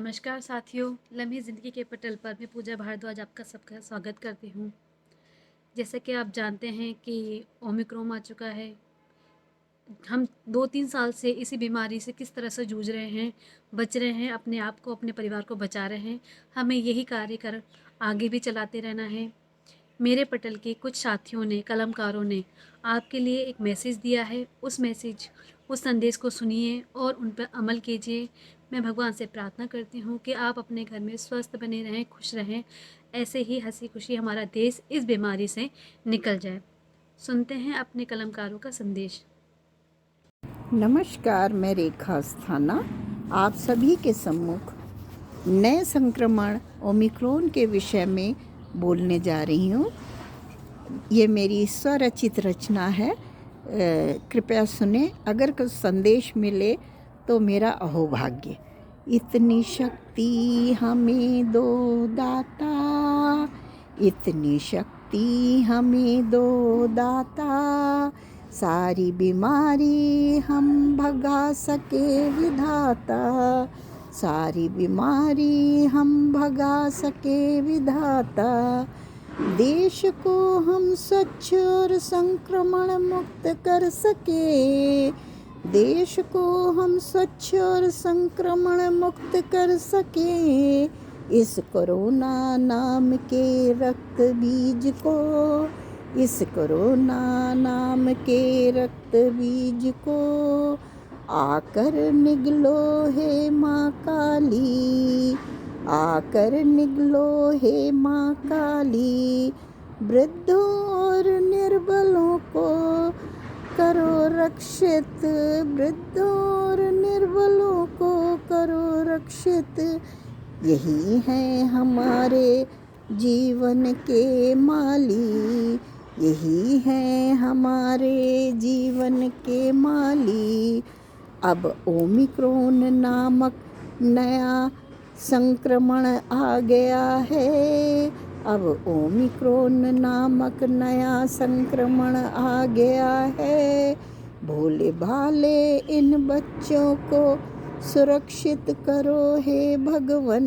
नमस्कार साथियों, लम्हे ज़िंदगी के पटल पर मैं पूजा भारद्वाज आपका सबका स्वागत करती हूँ। जैसा कि आप जानते हैं कि ओमिक्रॉन आ चुका है। हम 2-3 साल से इसी बीमारी से किस तरह से जूझ रहे हैं, बच रहे हैं, अपने आप को, अपने परिवार को बचा रहे हैं। हमें यही कार्य कर आगे भी चलाते रहना है। मेरे पटल के कुछ साथियों ने, कलमकारों ने आपके लिए एक मैसेज दिया है। उस संदेश को सुनिए और उन पर अमल कीजिए। मैं भगवान से प्रार्थना करती हूँ कि आप अपने घर में स्वस्थ बने रहें, खुश रहें। ऐसे ही हंसी खुशी हमारा देश इस बीमारी से निकल जाए। सुनते हैं अपने कलमकारों का संदेश। नमस्कार, मैं रेखा अस्थाना आप सभी के सम्मुख नए संक्रमण ओमिक्रॉन के विषय में बोलने जा रही हूँ। ये मेरी स्वरचित रचना है। कृपया सुने। अगर कुछ संदेश मिले तो मेरा अहोभाग्य। इतनी शक्ति हमें दो दाता, इतनी शक्ति हमें दो दाता, सारी बीमारी हम भगा सके विधाता, सारी बीमारी हम भगा सके विधाता। देश को हम स्वच्छ और संक्रमण मुक्त कर सके, देश को हम स्वच्छ और संक्रमण मुक्त कर सके। इस कोरोना नाम के रक्त बीज को, इस कोरोना नाम के रक्त बीज को आकर निगलो हे माँ काली, आकर निगलो हे माँ काली। वृद्धों और निर्बलों को करो रक्षित, वृद्धों और निर्बलों को करो रक्षित। यही है हमारे जीवन के माली, यही है हमारे जीवन के माली। अब ओमिक्रॉन नामक नया संक्रमण आ गया है, अब ओमिक्रॉन नामक नया संक्रमण आ गया है। भोले भाले इन बच्चों को सुरक्षित करो हे भगवन,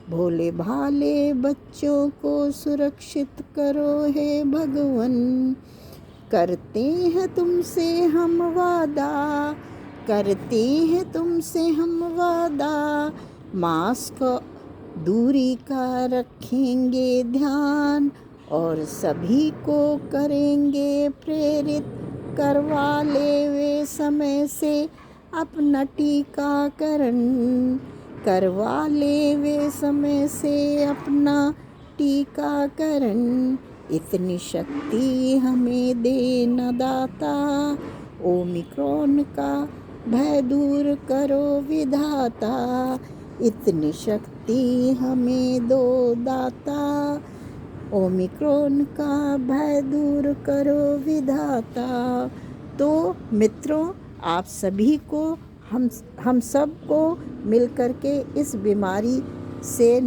भोले भाले बच्चों को सुरक्षित करो हे भगवन। करते हैं तुमसे हम वादा, करते हैं तुमसे हम वादा, मास्क दूरी का रखेंगे ध्यान और सभी को करेंगे प्रेरित। करवा ले वे समय से अपना टीकाकरण, करवा ले वे समय से अपना टीकाकरण। इतनी शक्ति हमें दे न दाता, ओमिक्रॉन का भय दूर करो विधाता। इतनी शक्ति हमें दो दाता, ओमिक्रॉन का भय दूर करो विधाता। तो मित्रों, आप सभी को, हम सब को मिलकर के इस बीमारी से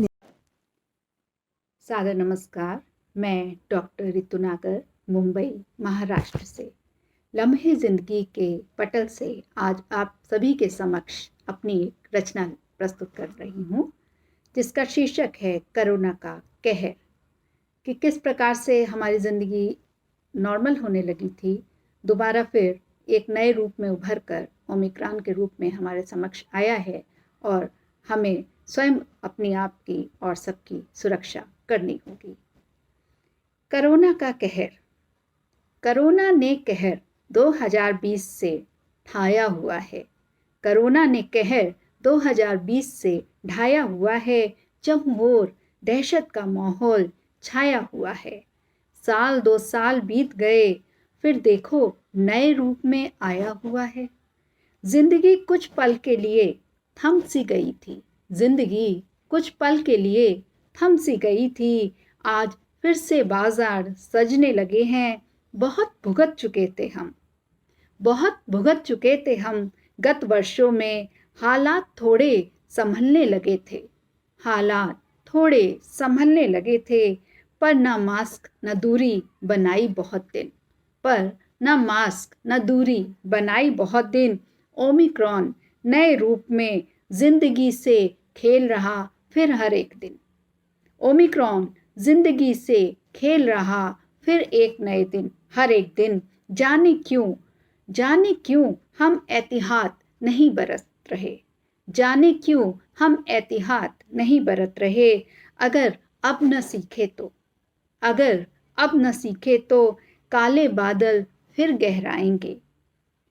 सादर नमस्कार। मैं डॉक्टर रितु नागर, मुंबई, महाराष्ट्र से लम्हे ज़िंदगी के पटल से आज आप सभी के समक्ष अपनी एक रचना प्रस्तुत कर रही हूँ, जिसका शीर्षक है कोरोना का कहर। कि किस प्रकार से हमारी ज़िंदगी नॉर्मल होने लगी थी, दोबारा फिर एक नए रूप में उभर कर ओमिक्रॉन के रूप में हमारे समक्ष आया है और हमें स्वयं अपनी आप की और सबकी सुरक्षा करनी होगी। कोरोना का कहर। कोरोना ने कहर 2020 से ढाया हुआ है, कोरोना ने कहर 2020 से ढाया हुआ है। चहुओर दहशत का माहौल छाया हुआ है। साल 2 साल बीत गए, फिर देखो नए रूप में आया हुआ है। जिंदगी कुछ पल के लिए थम सी गई थी, जिंदगी कुछ पल के लिए थम सी गई थी। आज फिर से बाजार सजने लगे हैं। बहुत भुगत चुके थे हम, बहुत भुगत चुके थे हम। गत वर्षों में हालात थोड़े संभलने लगे थे, हालात थोड़े संभलने लगे थे। पर ना मास्क न दूरी बनाई बहुत दिन, पर ना मास्क न दूरी बनाई बहुत दिन। ओमिक्रॉन नए रूप में जिंदगी से खेल रहा फिर हर एक दिन। ओमिक्रॉन जिंदगी से खेल रहा फिर एक नए दिन, हर एक दिन। जाने क्यों हम एहतियात नहीं बरत रहे, जाने क्यों हम एहतियात नहीं बरत रहे। अगर अब न सीखे तो, अगर अब न सीखे तो काले बादल फिर गहराएंगे।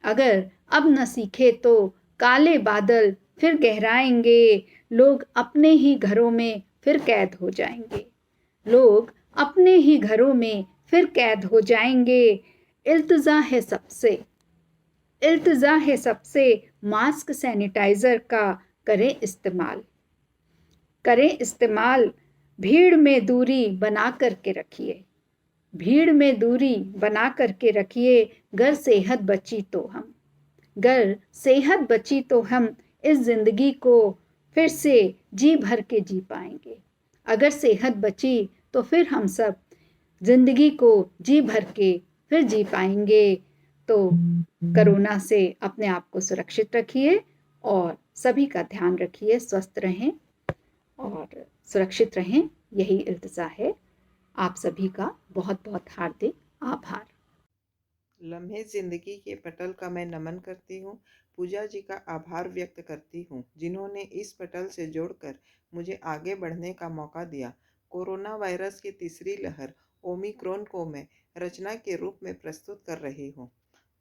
अगर अब न सीखे तो काले बादल फिर गहराएंगे। लोग अपने ही घरों में फिर कैद हो जाएंगे, लोग अपने ही घरों में फिर कैद हो जाएंगे। इल्तिजा है सबसे, इल्तिजा है सबसे, मास्क सैनिटाइजर का करें इस्तेमाल, करें इस्तेमाल। भीड़ में दूरी बना करके रखिए, भीड़ में दूरी बना करके रखिए। गर सेहत बची तो हम, गर सेहत बची तो हम इस जिंदगी को फिर से जी भर के जी पाएंगे। अगर सेहत बची तो फिर हम सब जिंदगी को जी भर के फिर जी पाएंगे। तो कोरोना से अपने आप को सुरक्षित रखिए और सभी का ध्यान रखिए, स्वस्थ रहें और सुरक्षित रहें, यही इल्तिजा है। आप सभी का बहुत बहुत हार्दिक आभार। लम्हे जिंदगी के पटल का मैं नमन करती हूँ। पूजा जी का आभार व्यक्त करती हूँ जिन्होंने इस पटल से जोड़कर मुझे आगे बढ़ने का मौका दिया। कोरोना वायरस की तीसरी लहर ओमिक्रॉन को मैं रचना के रूप में प्रस्तुत कर रही हूँ।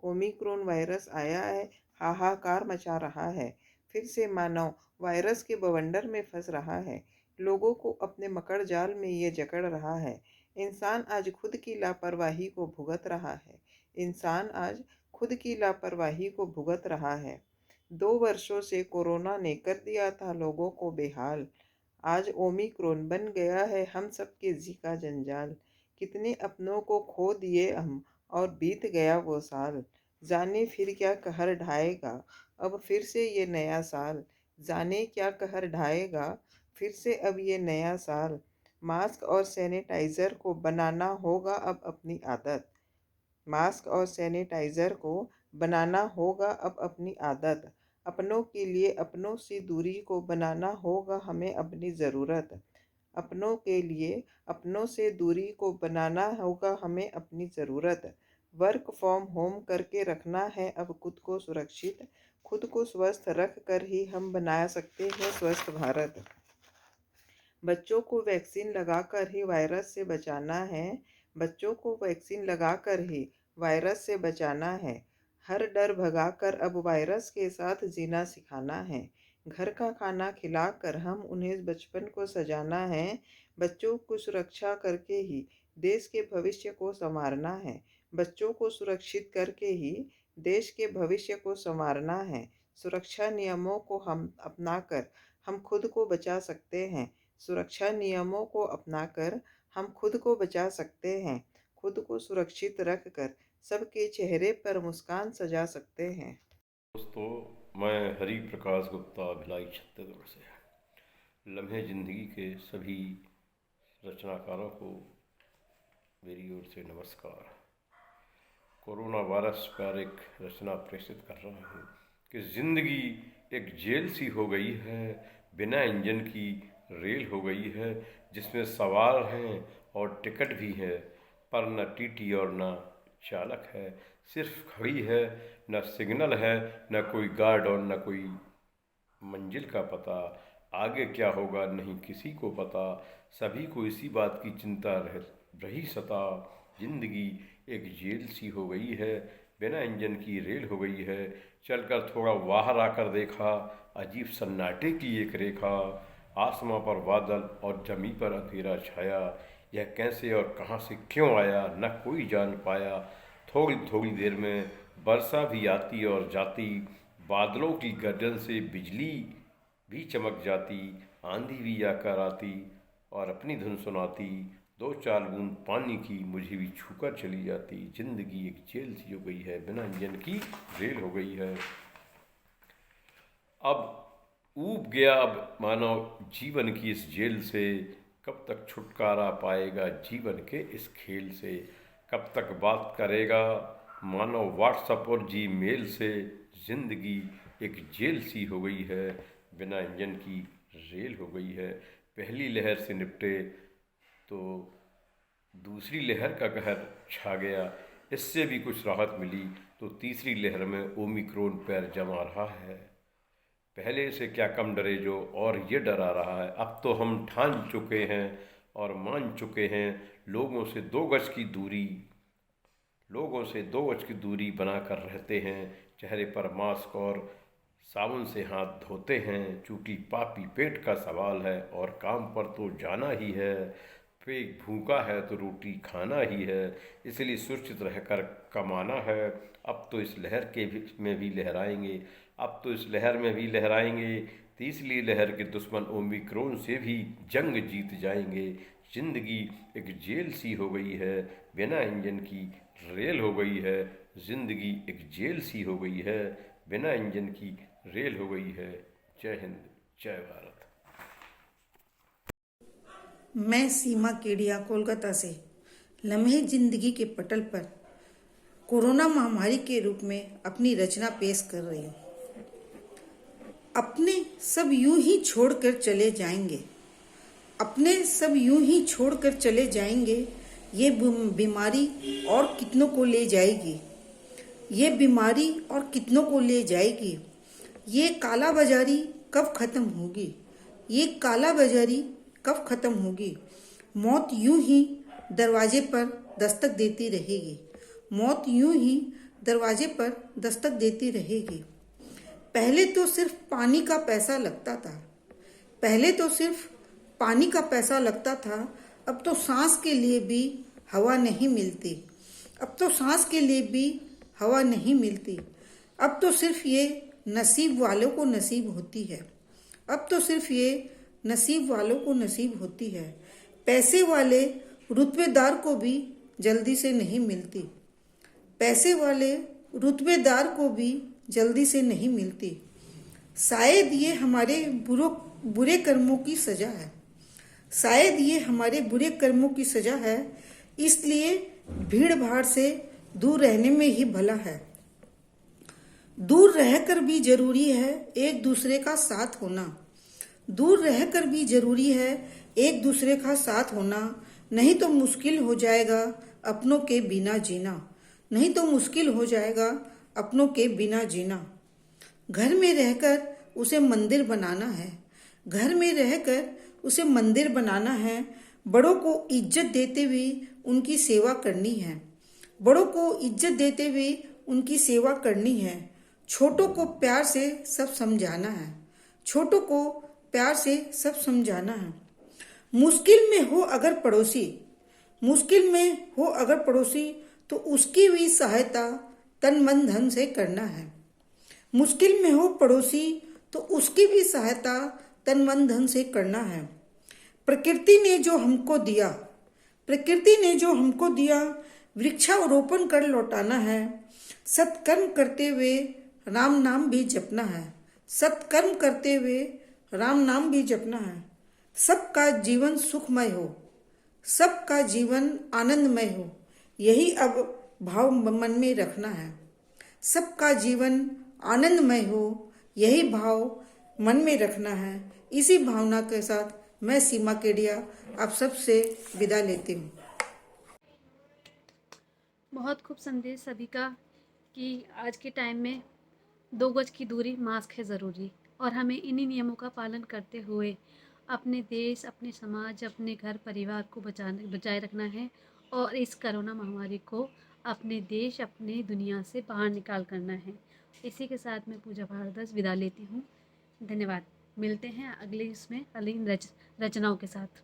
ओमिक्रॉन वायरस आया है, हाहाकार मचा रहा है। फिर से मानव वायरस के बवंडर में फंस रहा है, लोगों को अपने मकड़ जाल में ये जकड़ रहा है। इंसान आज खुद की लापरवाही को भुगत रहा है, इंसान आज खुद की लापरवाही को भुगत रहा है। 2 वर्षों से कोरोना ने कर दिया था लोगों को बेहाल, आज ओमिक्रॉन बन गया है हम सबके जीका जंजाल। कितने अपनों को खो दिए हम और बीत गया वो साल, जाने फिर क्या कहर ढाएगा अब फिर से ये नया साल, जाने क्या कहर ढाएगा फिर से अब ये नया साल। मास्क और सैनिटाइज़र को बनाना होगा अब अपनी आदत, मास्क और सैनिटाइज़र को बनाना होगा अब अपनी आदत। अपनों के लिए अपनों से दूरी को बनाना होगा हमें अपनी ज़रूरत, अपनों के लिए अपनों से दूरी को बनाना होगा हमें अपनी ज़रूरत। वर्क फ्रॉम होम करके रखना है अब खुद को सुरक्षित, खुद को स्वस्थ रख कर ही हम बना सकते हैं स्वस्थ भारत। बच्चों को वैक्सीन लगाकर ही वायरस से बचाना है, बच्चों को वैक्सीन लगाकर ही वायरस से बचाना है। हर डर भगाकर अब वायरस के साथ जीना सिखाना है। घर का खाना खिलाकर हम उन्हें बचपन को सजाना है। बच्चों को सुरक्षा करके ही देश के भविष्य को संवारना है, बच्चों को सुरक्षित करके ही देश के भविष्य को संवारना है। सुरक्षा नियमों को हम अपनाकर हम खुद को बचा सकते हैं, सुरक्षा नियमों को अपनाकर हम खुद को बचा सकते हैं, खुद को सुरक्षित रख कर सबके चेहरे पर मुस्कान सजा सकते हैं। दोस्तों, मैं हरि प्रकाश गुप्ता भिलाई छत्तीसगढ़ से। लम्हे ज़िंदगी के सभी रचनाकारों को मेरी ओर से नमस्कार। कोरोना वायरस पर एक रचना प्रेषित कर रहा हूँ कि ज़िंदगी एक जेल सी हो गई है, बिना इंजन की रेल हो गई है, जिसमें सवार हैं और टिकट भी है, पर न टीटी और न चालक है, सिर्फ खड़ी है, न सिग्नल है, न कोई गार्ड और न कोई मंजिल का पता। आगे क्या होगा नहीं किसी को पता, सभी को इसी बात की चिंता रही सता। जिंदगी एक जेल सी हो गई है, बिना इंजन की रेल हो गई है। चलकर थोड़ा बाहर आकर देखा, अजीब सन्नाटे की एक रेखा, आसमां पर बादल और जमी पर अंधेरा छाया। यह कैसे और कहाँ से क्यों आया न कोई जान पाया। थोड़ी थोड़ी देर में वर्षा भी आती और जाती, बादलों की गर्जन से बिजली भी चमक जाती, आंधी भी आकर आती और अपनी धुन सुनाती। 2-4 बूंद पानी की मुझे भी छूकर चली जाती। जिंदगी एक जेल सी हो गई है, बिना इंजन की रेल हो गई है। अब ऊब गया अब मानव जीवन की इस जेल से, कब तक छुटकारा पाएगा जीवन के इस खेल से। कब तक बात करेगा मानव व्हाट्सएप और जीमेल से। जिंदगी एक जेल सी हो गई है, बिना इंजन की रेल हो गई है। पहली लहर से निपटे तो दूसरी लहर का कहर छा गया, इससे भी कुछ राहत मिली तो तीसरी लहर में ओमिक्रॉन पैर जमा रहा है। पहले से क्या कम डरे जो, और ये डरा रहा है। अब तो हम ठान चुके हैं और मान चुके हैं, लोगों से 2 गज की दूरी बनाकर रहते हैं, चेहरे पर मास्क और साबुन से हाथ धोते हैं, चूंकि पापी पेट का सवाल है और काम पर तो जाना ही है। पेट भूखा है तो रोटी खाना ही है, इसलिए सुरक्षित रहकर कमाना है। अब तो इस लहर में भी लहराएंगे, तीसरी लहर के दुश्मन ओमिक्रॉन से भी जंग जीत जाएंगे। जिंदगी एक जेल सी हो गई है, बिना इंजन की रेल हो गई है। जिंदगी एक जेल सी हो गई है, बिना इंजन की रेल हो गई है। जय हिंद, जय भारत। मैं सीमा केडिया कोलकाता से लम्हे जिंदगी के पटल पर कोरोना महामारी के रूप में अपनी रचना पेश कर रही हूँ। अपने सब यूं ही छोड़कर चले जाएंगे, अपने सब यूं ही छोड़कर चले जाएंगे। ये बीमारी और कितनों को ले जाएगी, ये बीमारी और कितनों को ले जाएगी। ये काला बाजारी कब खत्म होगी, ये काला बाजारी कब खत्म होगी। मौत यूं ही दरवाजे पर दस्तक देती रहेगी, मौत यूं ही दरवाजे पर दस्तक देती रहेगी। पहले तो सिर्फ पानी का पैसा लगता था, पहले तो सिर्फ पानी का पैसा लगता था। अब तो सांस के लिए भी हवा नहीं मिलती, अब तो सांस के लिए भी हवा नहीं मिलती। अब तो सिर्फ ये नसीब वालों को नसीब होती है, अब तो सिर्फ ये नसीब वालों को नसीब होती है। पैसे वाले रुतबेदार को भी जल्दी से नहीं मिलती, पैसे वाले रुतबेदार को भी जल्दी से नहीं मिलती। शायद ये हमारे बुरे कर्मों की सजा है, शायद ये हमारे बुरे कर्मों की सजा है। इसलिए भीड़ भाड़ से दूर रहने में ही भला है। दूर रहकर भी जरूरी है एक दूसरे का साथ होना, दूर रहकर भी जरूरी है एक दूसरे का साथ होना। नहीं तो मुश्किल हो जाएगा अपनों के बिना जीना, नहीं तो मुश्किल हो जाएगा अपनों के बिना जीना। घर में रहकर उसे मंदिर बनाना है, घर में रहकर उसे मंदिर बनाना है। बड़ों को इज्जत देते हुए उनकी सेवा करनी है, बड़ों को इज्जत देते हुए उनकी सेवा करनी है। छोटों को प्यार से सब समझाना है, छोटों को प्यार से सब समझाना है। मुश्किल में हो अगर पड़ोसी, मुश्किल में हो अगर पड़ोसी, तो उसकी भी सहायता तन मन धन से करना है। मुश्किल में हो पड़ोसी तो उसकी भी सहायता तन मन धन से करना है। प्रकृति ने जो हमको दिया, प्रकृति ने जो हमको दिया, वृक्षारोपण कर लौटाना है। सत्कर्म करते हुए राम नाम भी जपना है, सत्कर्म करते हुए राम नाम भी जपना है। सबका जीवन सुखमय हो, सबका जीवन आनंदमय हो, यही अब भाव मन में रखना है। सबका जीवन आनंदमय हो, यही भाव मन में रखना है। इसी भावना के साथ मैं सीमा केडिया आप सबसे विदा लेती हूँ। बहुत खूब संदेश सभी का कि आज के टाइम में 2 गज की दूरी, मास्क है ज़रूरी, और हमें इन्हीं नियमों का पालन करते हुए अपने देश, अपने समाज, अपने घर परिवार को बचाए रखना है और इस कोरोना महामारी को अपने देश, अपने दुनिया से बाहर निकाल करना है। इसी के साथ मैं पूजा भारद्वाज विदा लेती हूँ। धन्यवाद। मिलते हैं अगली रचनाओं के साथ।